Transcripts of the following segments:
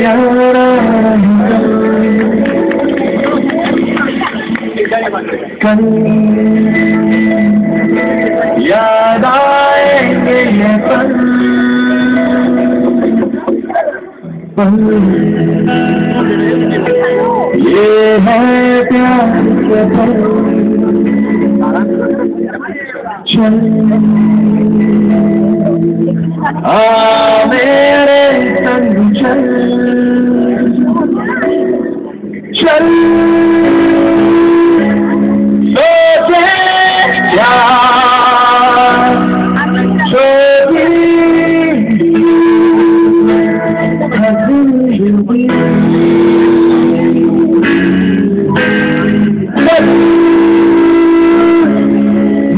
यारा कल याद आएंगे ये पल पल ये है प्यार के पल चल मेरे संग चल चल सोचे क्या सोची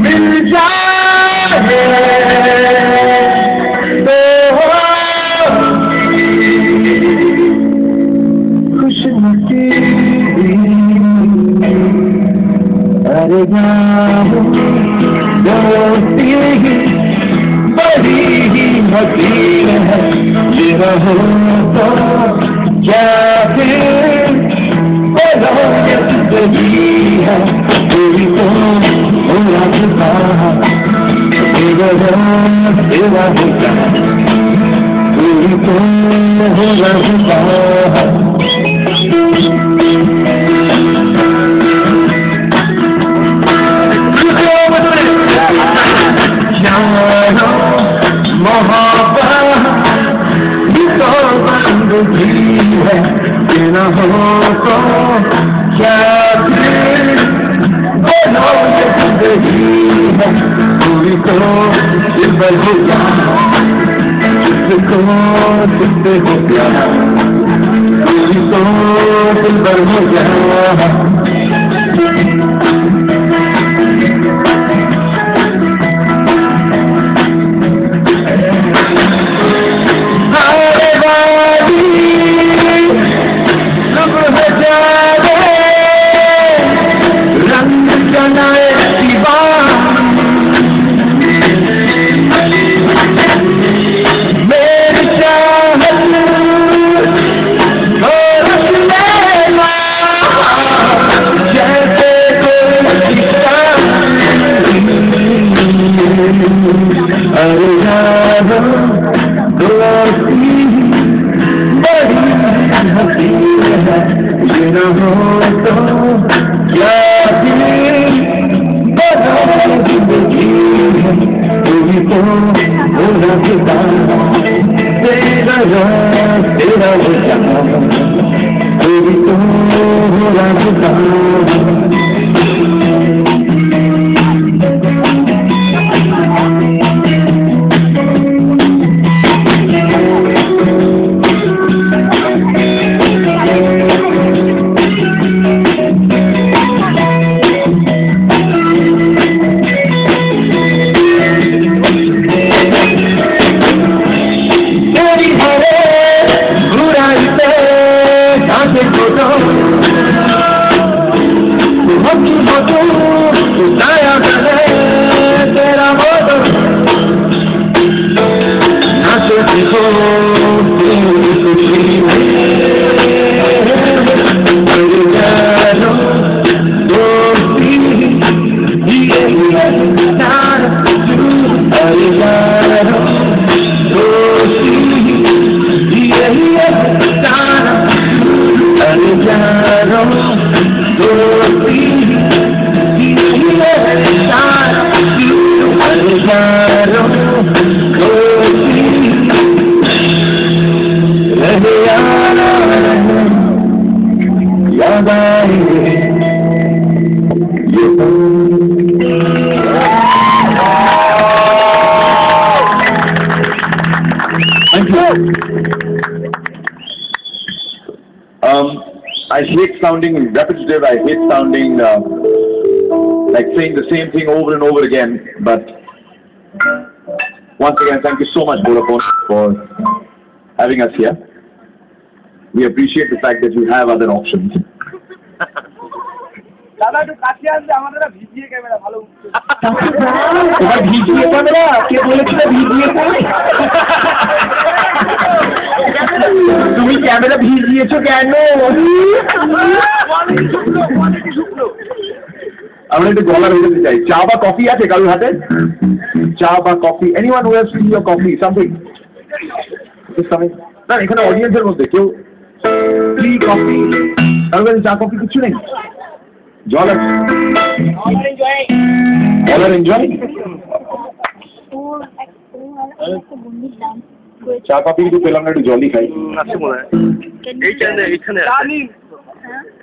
मिल जाए अरे दोस्ती बड़ी ही हसीन है ये रहो तो क्या फिर बोलो ये जिंदगी है तेरी तो होना चुका तेरा तेरा होता तेरी तो होना चुका है न हो तो क्या बोलो ये जिंदगी है पूरी तो सिर्फ हो जा जिसको तुझसे हो प्यारा पूरी तो सिर्फ हो जा न हो तो क्या जिंदगी है तू तो होना चुका तेरा तेरा तू तो होना चुका I hate sounding repetitive. I hate sounding like saying the same thing over and over again. But once again, thank you so much, Vodafone, for having us here. We appreciate the fact that you have other options. দাদা একটু কাছে আসবে, আমাদের video camera ভালো উঠছে। তোমার video camera কে বলেছিল video তুমি ক্যামেরা ভিজিয়েছো কেন? আমরা একটু গলার হয়ে যেতে চাই। চা বা কফি আছে কারোর হাতে? চা বা coffee, anyone who has tea or coffee, something? না, এখানে অডিয়েন্সের মধ্যে কেউ টি কফি, কারোর কাছে চা কফি কিছু নেই? জল আছে? অলার এনজয়? চা কফি কিছু পেলাম না, একটু জলই খাই। আছে মনে হয় এইখানে আছে,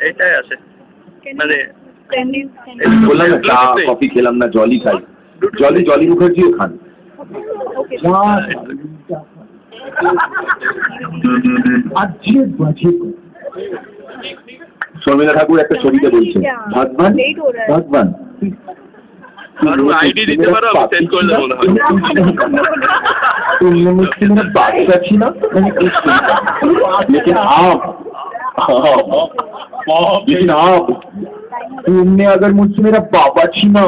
এইটাই আছে মানে বললাম না চা কফি খেলাম না, জলই খাই। জলি মুখার্জিও খান। শর্মিলা ঠাকুর একটা ছবিতে বলছে ভগবান ভগবান আইডি দিতে পারো, আমি সেন্ড করে দেবো। तुमने मुझसे मेरा बादशाह छीना, मैंने कुछ नहीं कहा, लेकिन आप तुमने अगर मुझसे मेरा बाबा छीना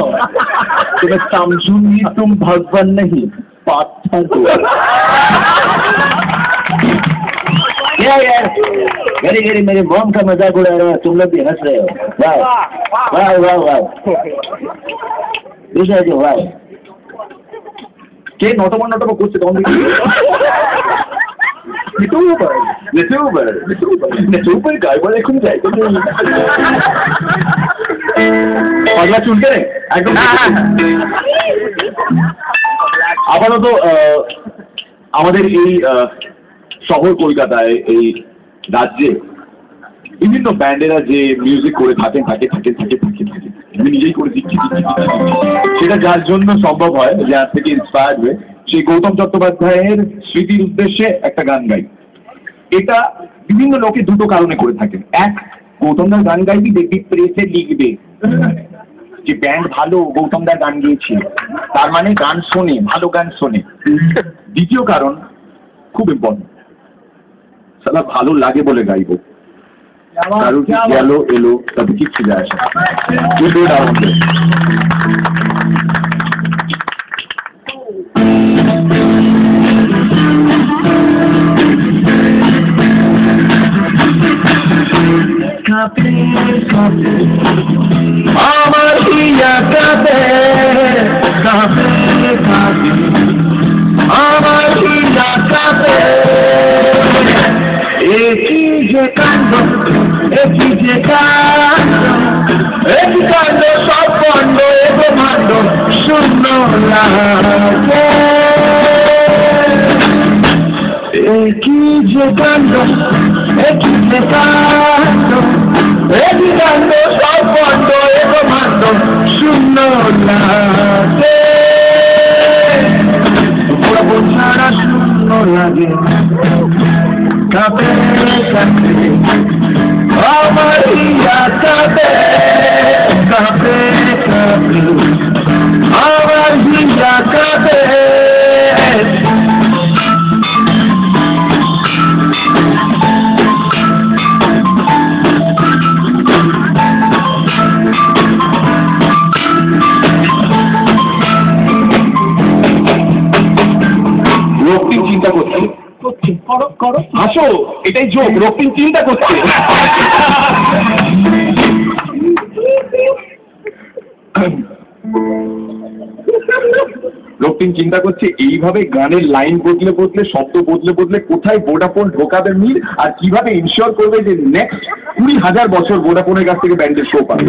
तो मैं समझूंगी तुम भगवान नहीं पाथर हो। यार गरी मेरे मॉम का मजाक उड़ा रहे हो, तुम लोग भी हंस रहे हो। वाह वाह वाह वाह विजय जी वाह। কে নটম করছে তখন দেখি গায়ে বলে এখন যাই পাগলা চুলকে রে একদম। আপাতত আমাদের এই শহর কলকাতায়, এই রাজ্যে বিভিন্ন ব্যান্ডেরা যে মিউজিক করে থাকে আমি নিজেই করে দিচ্ছি। সেটা যার জন্য সম্ভব হয়, যার থেকে ইন্সপায়ার্ড হয়ে সেই গৌতম চট্টোপাধ্যায়ের স্মৃতির উদ্দেশ্যে একটা গান গাই। এটা বিভিন্ন লোকে দুটো কারণে করে থাকেন। এক, গৌতমদার গান গাইবি, দেখবি প্রেসে লিখবে যে ব্যান্ড ভালো, গৌতমদার গান গিয়েছিল, তার মানে গান শোনে, ভালো গান শোনে। দ্বিতীয় কারণ খুব ইম্পর্টেন্ট, সালা ভালো লাগে বলে গাইবো। কারোর কি গেল এলো তাতে কিচ্ছু যায় আসে না। আমার হিয়া কাঁদে আমার হিয়া কাঁদে একই যে কাণ্ড একই কাণ্ড সব পণ্ড এগো ভাণ্ড শূন্য লাগে। একই যে কাণ্ড একই কাণ্ড সব পণ্ড এগো ভাণ্ড শূন্য লাগে। ছাড়া শূন্য লাগে কাঁপে আমার হিয়া কাঁপে আমার হিয়া কাঁপে। রক্তিম চিন্তা করছে, করো আসো, এটাই যোগ। রক্তিম চিন্তা করছে, রক্তিম চিন্তা করছে এইভাবে গানের লাইন বদলে শব্দ বদলে কোথায় ভোডাফোন ঢোকাবে মিল, আর কিভাবে ইনশিওর করবে যে নেক্সট 20,000 বছর ভোডাফোনের কাছ থেকে ব্যান্ডের শো পাবে।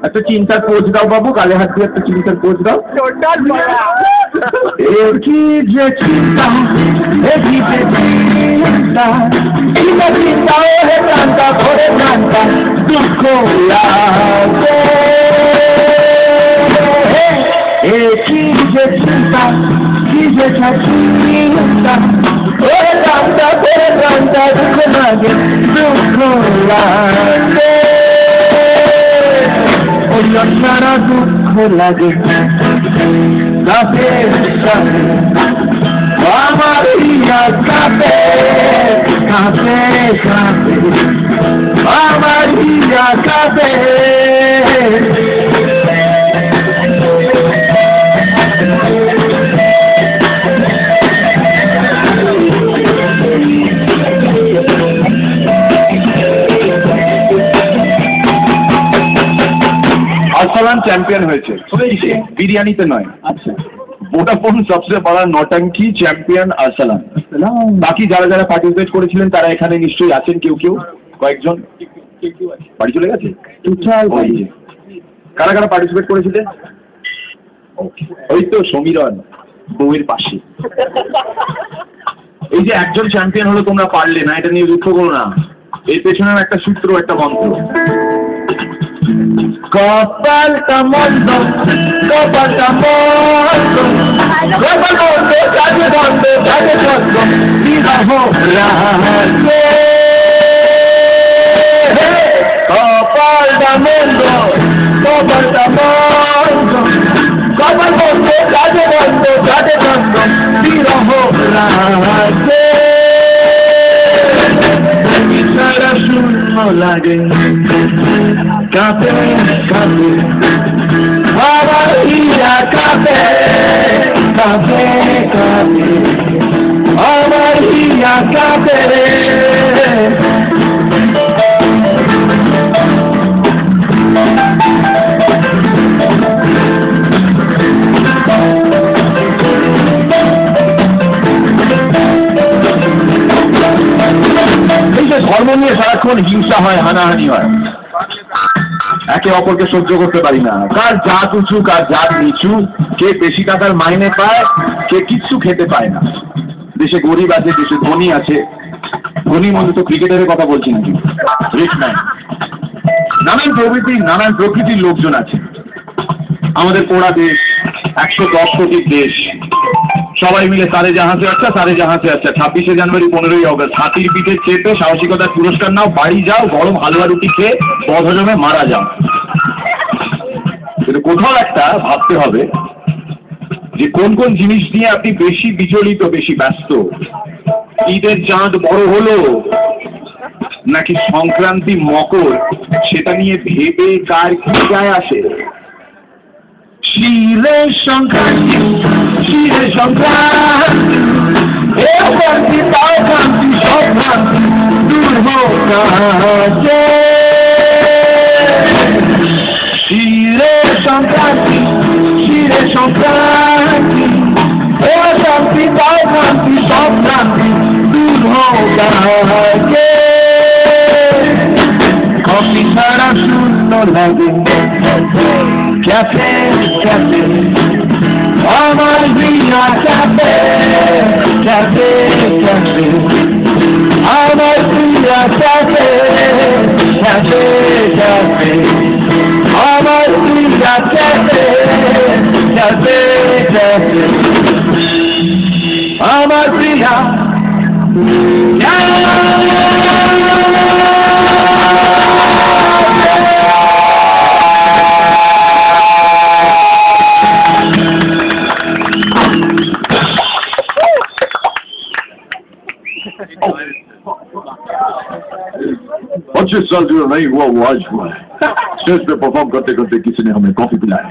একটা চিন্তার পোজ দাও বাবু, গালে হাত দিয়ে একটা চিন্তার পোজ দাও। কি যে চিন্তা চিন্তা হে প্রান্তা ভরে প্রান্তা দুঃখ লাগে। কি যে চিন্তা কি যে চিন্তা ভরে প্রান্তা দুঃখ লাগে দুঃখ লাগে। সারা দুঃখ লাগে আমার হিয়া কাঁপে কাঁপে আমার হিয়া কাঁপে আরসালান চ্যাম্পিয়ন হয়েছে বিরিয়ানিতে নয়। আচ্ছা ভোডাফোন সবচেয়ে বড় নটাঙ্কি চ্যাম্পিয়ন আরসালান। বাকি যারা যারা পার্টিসিপেট করেছিলেন তারা এখানে নিশ্চয়ই আছেন, কেউ কেউ কয়েকজন বাড়ি চলে গেছে। কারা কারা পার্টিসিপেট করেছিলেন? ওই তো সমীরণ বউয়ের পাশে। এই যে একজন চ্যাম্পিয়ন হলো, তোমরা পারলে না, এটা নিয়ে দুঃখ করো না, এর পেছনের একটা সূত্র, একটা মন্ত্র। কপালটা মন্দ কপালটা মন্দ কপাল মন্দ কাজে বন্ধ কাজে বন্ধ বিবাহ রাজে কপালটা মন্দ কপালটা মন্দ কপাল মন্দ কাজে বন্ধ কাজে বন্ধ বিবাহ রাজে সারা শূন্য লাগে কাঁপে কাঁপে আমার হিয়া কাঁপে কাঁপে কাঁপে আমার হিয়া কাঁপে এই যে ধর্ম নিয়ে সারাক্ষণ হিংসা হয়, হানাহানি হয়, একে অপরকে সহ্য করতে পারি না। কার জাত উঁচু কার জাত নিচু, কে বেশি টাকার মাইনে পায়, কে কিচ্ছু খেতে পায় না। দেশে গরিব আছে, দেশে ধনী আছে। ধনী মধ্যে তো ক্রিকেটারের কথা বলছি নাকি, রিচ ম্যান, নানান প্রকৃতির লোকজন আছে। আমাদের পোড়া দেশ, 110 কোটির দেশ, সবাই মিলে সারে জাহাজে আচ্ছা 26শে জানুয়ারি 15ই অগস্ট হাতির পিঠে চেপে সাহসিকতার পুরস্কার নাও, বাড়ি যাও, গরম হালুয়া রুটি খেয়ে বদহজমে মারা যাও। কিন্তু কোথাও একটা ভাবতে হবে যে কোন কোন জিনিস নিয়ে আপনি বেশি বিচলিত, বেশি ব্যস্ত। ঈদের চাঁদ বড় হলো নাকি সংক্রান্তি মকর, সেটা নিয়ে ভেবে কার কি যায় আসে। শিলের সংক্রান্তি শিলের সংক্রান্তি এ শান্তি তাও শান্তি সব ভ্রান্তি দূর হোক কাছে শিলের সংক্রান্তি এ শান্তি তাও শান্তি সব ভ্রান্তি দূর হোক কাছে কফি ছাড়া শূন্য লাগে ক্যাফে ক্যাফে আমার হিয়া ক্যাফে ক্যাফে ক্যাফে আমার হিয়া ক্যাফে ক্যাফে ক্যাফে আমার হিয়া ক্যাফে ক্যাফে ক্যাফে আমার হিয়া पच्चीस साल जो नहीं हुआ वो आज हुआ है। स्टेज पे परफॉर्म करते करते किसी ने हमें कॉफी पिलाया,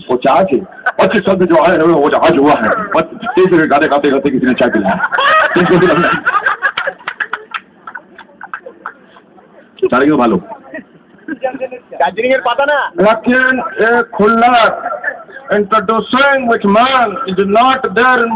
वो चाय थी। 25 साल से जो आए वो आज हुआ है। स्टेज पे गाते गाते गाते किसी ने चाय पिलाया, किसको पिलाया? चाय क्यों भालो দার্জিলিং এর পাতা না Lakin Khulna introducing which man is not there in